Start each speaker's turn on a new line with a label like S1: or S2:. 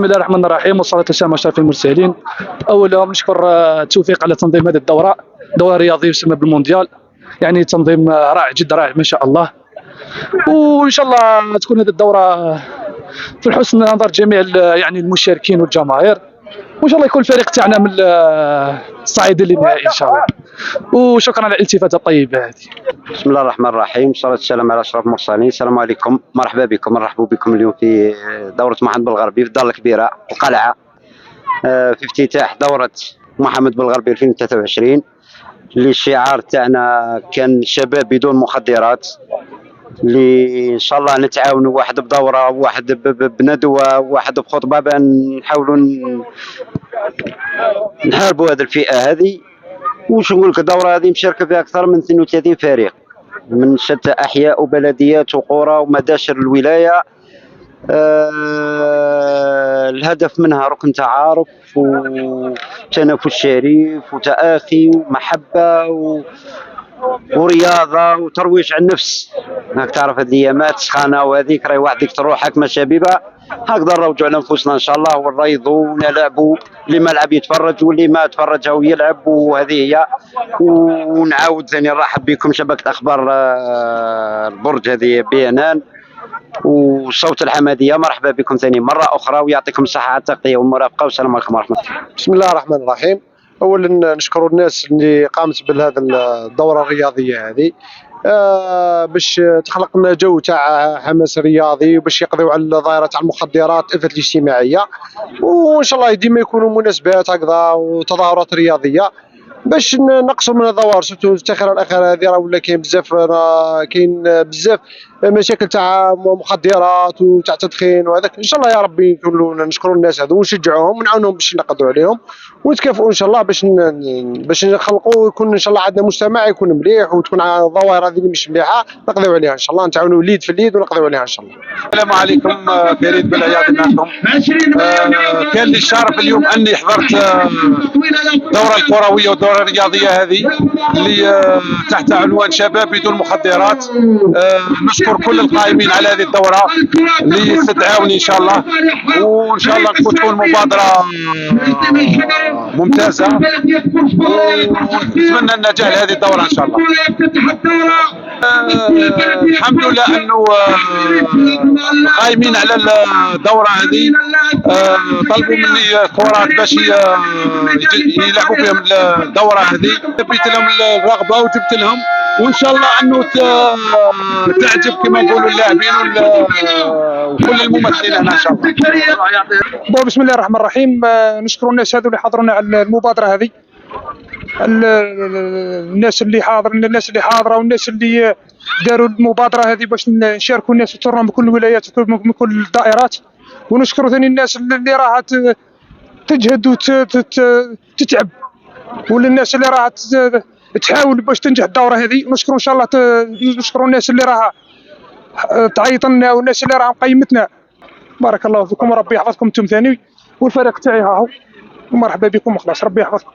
S1: بسم الله الرحمن الرحيم والصلاة والسلام على أشرف المرسلين. أولا نشكر التوفيق على تنظيم هذه الدورة، دورة رياضية يسمى بالمونديال، يعني تنظيم رائع جدا رائع ما شاء الله. وإن شاء الله تكون هذه الدورة في حسن نظر جميع يعني المشاركين والجماهير، وإن شاء الله يكون الفريق تاعنا من الصاعدين للنهائي إن شاء الله. وشكرا على الالتفاتة الطيبة هذه.
S2: بسم الله الرحمن الرحيم، والصلاة والسلام على أشرف المرسلين. السلام عليكم، مرحبا بكم، نرحبوا بكم اليوم في دورة محمد بالغربي في الدار الكبيرة القلعة، في افتتاح دورة محمد بالغربي 2023 اللي الشعار تاعنا كان شباب بدون مخدرات، اللي إن شاء الله نتعاونوا، واحد بدورة واحد بندوة واحد بخطبة، بأن نحاولوا نحاربوا هذه الفئة هذه. وش نقول لك، الدورة هذه مشاركة فيها أكثر من 32 فريق من شتى أحياء وبلديات وقرى ومداشر الولاية. الهدف منها ركن تعارف وتنافس شريف وتآخي ومحبة ورياضة وترويج على النفس. راك تعرف هذه الايامات سخانة وهذيك راهي وحدك تروح حكمة شبيبة، هكذا نروجوا على انفسنا ان شاء الله ونريضوا ونلعبوا، اللي ما لعب يتفرج واللي ما تفرج هو يلعب، وهذه هي. ونعاود ثاني نرحب بكم شبكة اخبار البرج هذه BNN وصوت الحمدية، مرحبا بكم ثاني مرة أخرى، ويعطيكم الصحة على التغطية والمرافقة، والسلام عليكم ورحمة الله.
S3: بسم الله الرحمن الرحيم. أولا نشكر الناس اللي قامت بهذه الدورة الرياضية هذه، باش تخلق لنا جو تاع حماس رياضي، وباش يقضيو على ظاهرة تاع المخدرات الإفات الاجتماعية، وإن شاء الله ديما يكونوا مناسبات هكذا وتظاهرات رياضية باش نقصوا من الظواهر، سورتو الفترة الأخيرة هذه راه ولا كاين بزاف مشاكل تاع مخدرات وتاع تدخين وهذاك. ان شاء الله يا ربي نشكروا الناس هذو ونشجعوهم ونعاونهم باش نقدروا عليهم ونتكافئوا ان شاء الله باش نخلقوا، يكون ان شاء الله عندنا مجتمع يكون مليح، وتكون الظواهر هذه اللي مش مليحه نقضيو عليها ان شاء الله، نتعاونوا اليد في اليد ونقضيو عليها ان شاء الله.
S4: السلام عليكم، فريد بالعياذ معكم. كان لي الشرف اليوم اني حضرت الدوره الكرويه والدوره الرياضيه هذه اللي تحت عنوان شباب بدون مخدرات. نشكر كل القائمين على هذه الدوره اللي استدعاوني ان شاء الله، وان شاء الله تكون مبادره ممتازه، ونتمنى النجاح لهذه الدوره ان شاء الله. الحمد لله انه قائمين على الدوره هذه طلبوا مني كرات باش يلعبوا بهم الدوره هذه، جبت لهم الرغبه وجبت لهم، وان شاء الله انه تعجب كما نقولوا اللاعبين وكل الممثلين هنا ان شاء الله.
S1: بسم الله الرحمن الرحيم. نشكر الناس هذو اللي حضرونا على المبادره هذه، الناس اللي حاضره والناس اللي داروا المبادره هذه باش نشاركوا الناس وترهم بكل الولايات ومن كل الدائرات. ونشكر ثاني الناس اللي راها تجهد وتتعب، وللناس اللي راها تحاول باش تنجح الدوره هذه. ونشكروا ان شاء الله نشكروا الناس اللي راها تعيط لنا والناس اللي راها قيمتنا. بارك الله فيكم وربي يحفظكم انتم ثاني والفريق تاعي ها هو، ومرحبا بكم وخلاص، ربي يحفظكم.